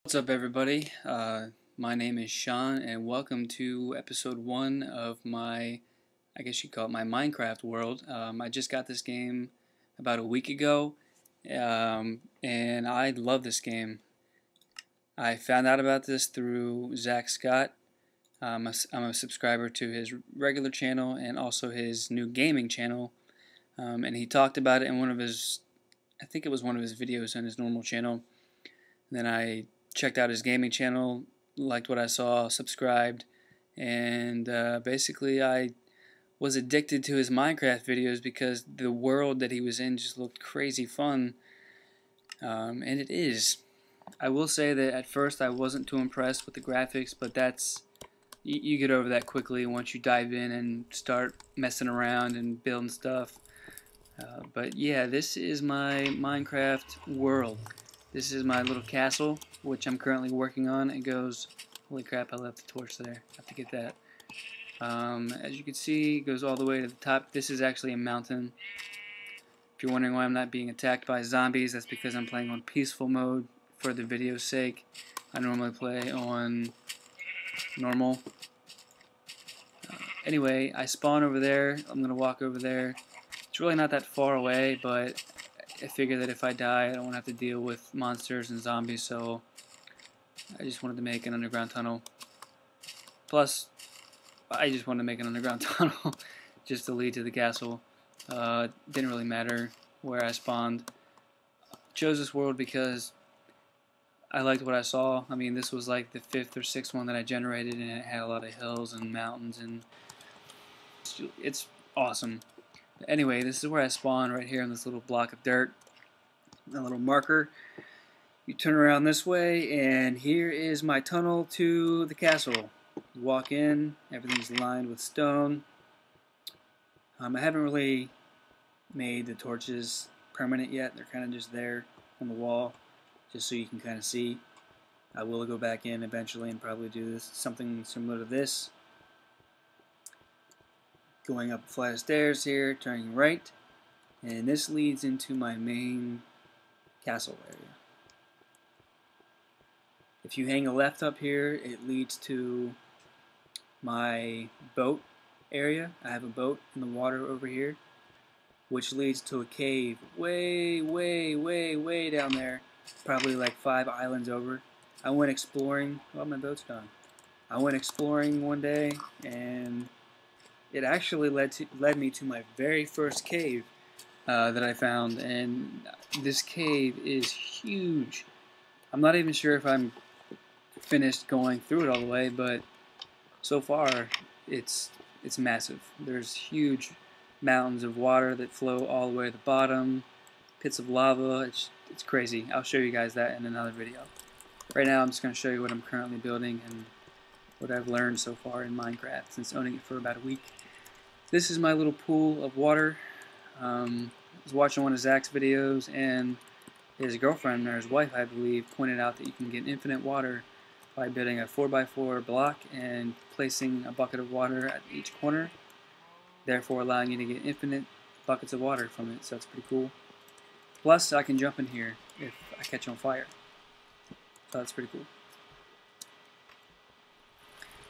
What's up, everybody? My name is Sean, and welcome to episode 1 of my, I guess you'd call it my Minecraft world. I just got this game about a week ago, and I love this game. I found out about this through Zach Scott. I'm a subscriber to his regular channel and also his new gaming channel, and he talked about it in one of his, I think it was one of his videos on his normal channel. And then I checked out his gaming channel, liked what I saw, subscribed, and basically I was addicted to his Minecraft videos because the world that he was in just looked crazy fun, and it is. I will say that at first I wasn't too impressed with the graphics, but you get over that quickly once you dive in and start messing around and building stuff. But yeah, this is my Minecraft world. This is my little castle, which I'm currently working on. It goes, holy crap, I left the torch there. I have to get that. As you can see, it goes all the way to the top. This is actually a mountain. If you're wondering why I'm not being attacked by zombies, that's because I'm playing on peaceful mode for the video's sake. I normally play on normal. Anyway, I spawn over there. I'm going to walk over there. It's really not that far away, but I figure that if I die, I don't want to have to deal with monsters and zombies, so I just wanted to make an underground tunnel. Plus, I just wanted to make an underground tunnel just to lead to the castle. Didn't really matter where I spawned. Chose this world because I liked what I saw. I mean, this was like the 5th or 6th one that I generated, and it had a lot of hills and mountains, and it's awesome. Anyway, this is where I spawn, right here on this little block of dirt, a little marker. You turn around this way, and here is my tunnel to the castle. You walk in, everything's lined with stone. I haven't really made the torches permanent yet. They're kind of just there on the wall, just so you can kind of see. I will go back in eventually and probably do this, something similar to this. Going up a flight of stairs here, turning right, and this leads into my main castle area. If you hang a left up here, it leads to my boat area. I have a boat in the water over here, which leads to a cave way down there, probably like 5 islands over. I went exploring. Well, my boat's gone. I went exploring one day, and it actually led me to my very first cave that I found, and this cave is huge. I'm not even sure if I'm finished going through it all the way, but so far it's massive. There's huge mountains of water that flow all the way to the bottom, pits of lava. It's crazy. I'll show you guys that in another video. Right now I'm just going to show you what I'm currently building and what I've learned so far in Minecraft since owning it for about a week. This is my little pool of water. I was watching one of Zach's videos, and his girlfriend, or his wife I believe, pointed out that you can get infinite water by building a 4x4 block and placing a bucket of water at each corner, therefore allowing you to get infinite buckets of water from it, so that's pretty cool. Plus, I can jump in here if I catch on fire, so that's pretty cool.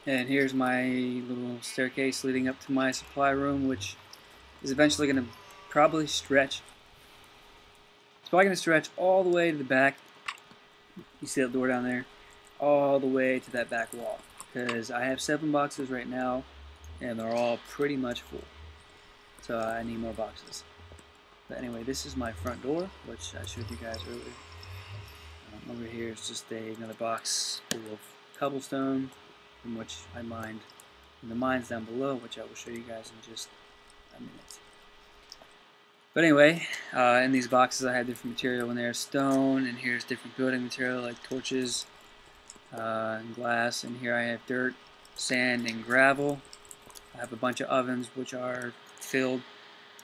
And here's my little staircase leading up to my supply room, which is eventually going to probably stretch. It's probably going to stretch all the way to the back. You see that door down there? All the way to that back wall. Because I have 7 boxes right now, and they're all pretty much full. So I need more boxes. But anyway, this is my front door, which I showed you guys earlier. Over here is just another box full of cobblestone, from which I mined. And the mines down below, which I will show you guys in just a minute. But anyway, in these boxes I have different material in there, stone, and here's different building material like torches and glass, and here I have dirt, sand, and gravel. I have a bunch of ovens which are filled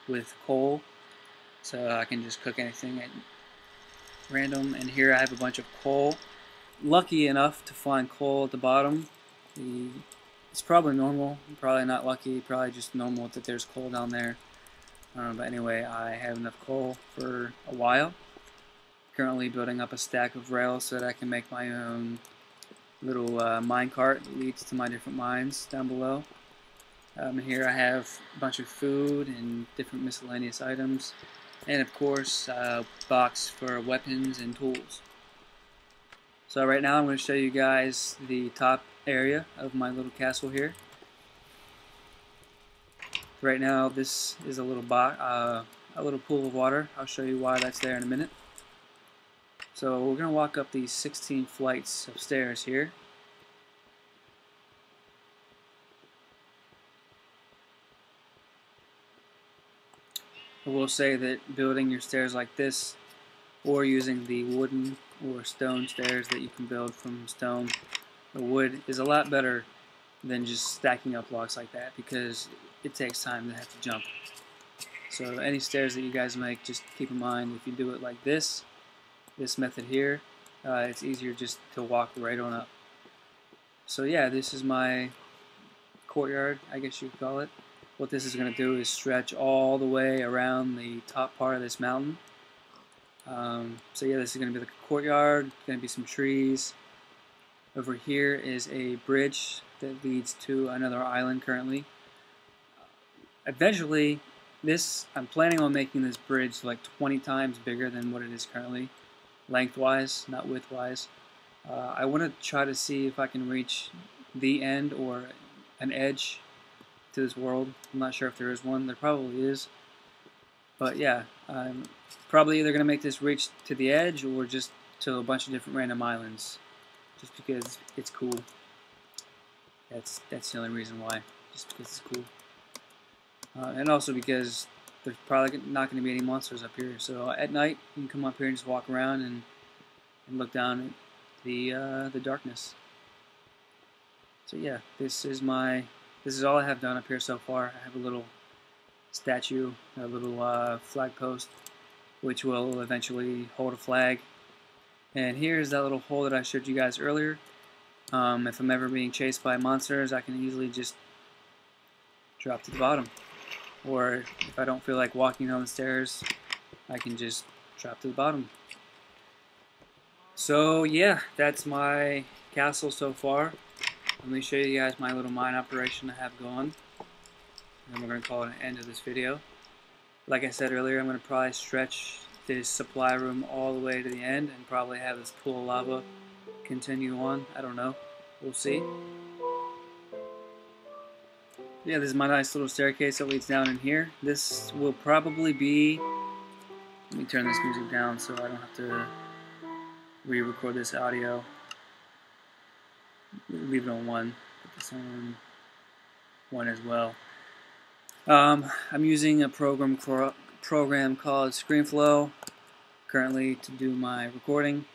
with coal, so I can just cook anything at random. And here I have a bunch of coal. Lucky enough to find coal at the bottom. It's probably normal, probably not lucky, probably just normal that there's coal down there. But anyway, I have enough coal for a while. currently building up a stack of rails so that I can make my own little mine cart that leads to my different mines down below. Here I have a bunch of food and different miscellaneous items, and of course a box for weapons and tools. So right now I'm going to show you guys the top area of my little castle here. Right now this is a little pool of water. I'll show you why that's there in a minute. So we're going to walk up these 16 flights of stairs here. I will say that building your stairs like this, or using the wooden or stone stairs that you can build from stone or wood, is a lot better than just stacking up blocks like that, because it takes time to have to jump. So any stairs that you guys make, just keep in mind, if you do it like this method here, it's easier just to walk right on up. So yeah, this is my courtyard, I guess you could call it. What this is going to do is stretch all the way around the top part of this mountain. So yeah, this is going to be like a courtyard, going to be some trees. Over here is a bridge that leads to another island currently. Eventually, I'm planning on making this bridge like 20 times bigger than what it is currently, lengthwise, not widthwise. I want to try to see if I can reach the end or an edge to this world. I'm not sure if there is one. There probably is. But yeah, I'm probably either going to make this reach to the edge or just to a bunch of different random islands, just because it's cool. That's the only reason why, just because it's cool. And also because there's probably not going to be any monsters up here. So at night, you can come up here and just walk around and look down at the darkness. So yeah, this is all I have done up here so far. I have a little statue, a little flag post, which will eventually hold a flag. And here's that little hole that I showed you guys earlier. If I'm ever being chased by monsters, I can easily just drop to the bottom. Or if I don't feel like walking down the stairs, I can just drop to the bottom. So yeah, that's my castle so far. Let me show you guys my little mine operation I have going. And we're going to call it an end of this video. Like I said earlier, I'm going to probably stretch this supply room all the way to the end and probably have this pool of lava continue on. I don't know. We'll see. Yeah, this is my nice little staircase that leads down in here. This will probably be... Let me turn this music down so I don't have to re-record this audio. Leave it on 1. Put this on 1 as well. I'm using a program called ScreenFlow currently to do my recording.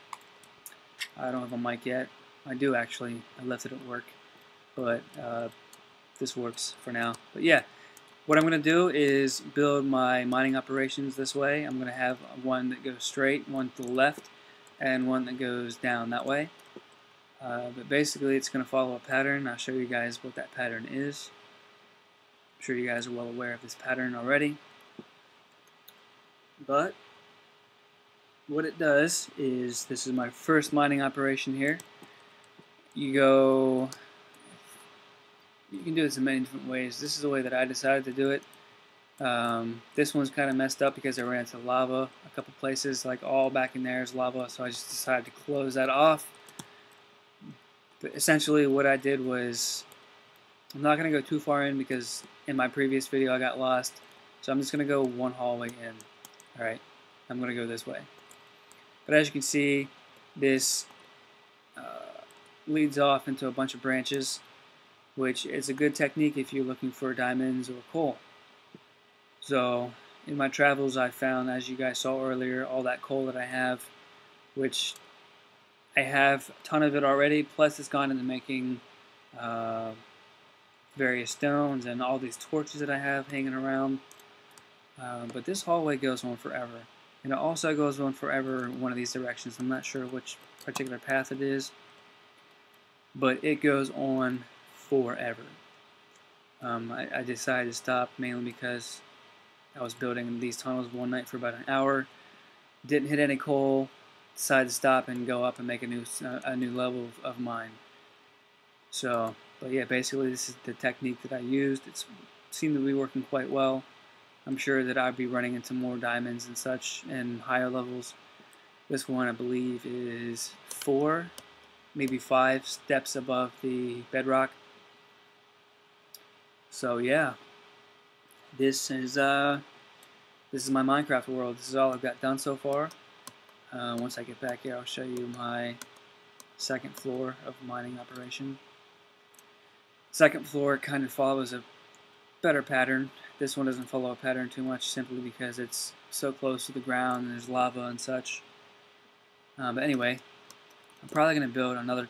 I don't have a mic yet. I do actually. I left it at work, but this works for now. But yeah, what I'm going to do is build my mining operations this way. I'm going to have one that goes straight, one to the left, and one that goes down that way. But basically it's going to follow a pattern. I'll show you guys what that pattern is. I'm sure you guys are well aware of this pattern already. But what it does is, this is my first mining operation here. You can do this in many different ways. This is the way that I decided to do it. This one's kind of messed up because I ran into lava a couple places, like all back in there is lava, so I just decided to close that off. But essentially what I did was, I'm not going to go too far in because in my previous video I got lost, so I'm just going to go one hallway in. Alright, I'm going to go this way. But as you can see, this leads off into a bunch of branches, which is a good technique if you're looking for diamonds or coal. So in my travels I found, as you guys saw earlier, all that coal that I have, which I have a ton of it already, plus it's gone into making various stones and all these torches that I have hanging around. But this hallway goes on forever. And it also goes on forever in one of these directions. I'm not sure which particular path it is, but it goes on forever. I decided to stop mainly because I was building these tunnels one night for about an hour, didn't hit any coal, decide to stop and go up and make a new level of mine. So, but yeah, basically this is the technique that I used. It seemed to be working quite well. I'm sure that I'd be running into more diamonds and such and higher levels. This one, I believe, is 4, maybe 5 steps above the bedrock. So yeah, this is my Minecraft world. This is all I've got done so far. Once I get back here, I'll show you my second floor of mining operation. Second floor kind of follows a better pattern. This one doesn't follow a pattern too much, simply because it's so close to the ground and there's lava and such. But anyway, I'm probably going to build another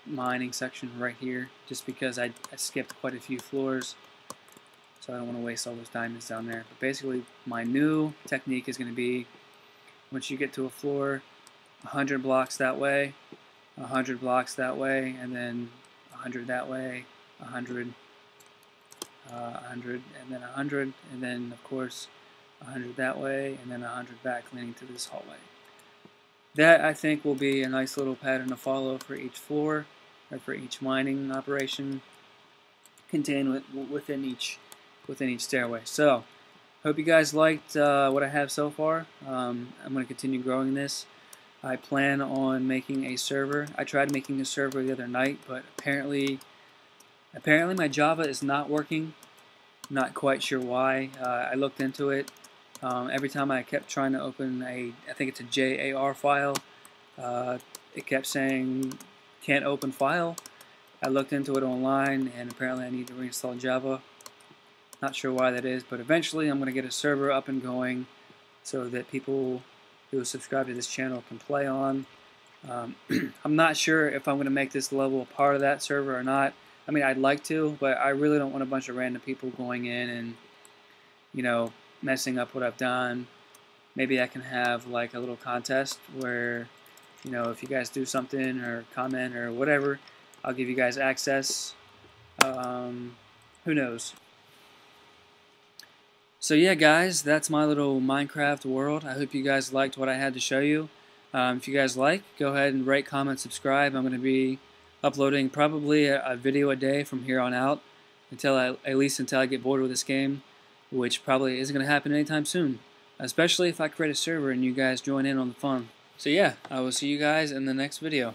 mining section right here, just because I skipped quite a few floors, so I don't want to waste all those diamonds down there. But basically, my new technique is going to be, once you get to a floor, 100 blocks that way, 100 blocks that way, and then 100 that way, 100, 100, and then 100, and then of course 100 that way, and then 100 back, leading to this hallway. That, I think, will be a nice little pattern to follow for each floor, or for each mining operation, contained within each stairway. So, hope you guys liked what I have so far. I'm going to continue growing this. I plan on making a server. I tried making a server the other night, but apparently my Java is not working. Not quite sure why. I looked into it. Every time I kept trying to open I think it's a JAR file, it kept saying can't open file. I looked into it online, and apparently I need to reinstall Java. Not sure why that is, but eventually I'm going to get a server up and going so that people who subscribe to this channel can play on. I'm not sure if I'm going to make this level a part of that server or not. I mean, I'd like to, but I really don't want a bunch of random people going in and, you know, messing up what I've done. Maybe I can have like a little contest where, you know, if you guys do something or comment or whatever, I'll give you guys access. Who knows? So yeah, guys, that's my little Minecraft world. I hope you guys liked what I had to show you. If you guys like, go ahead and rate, comment, subscribe. I'm going to be uploading probably a video a day from here on out, at least until I get bored with this game, which probably isn't going to happen anytime soon, especially if I create a server and you guys join in on the fun. So yeah, I will see you guys in the next video.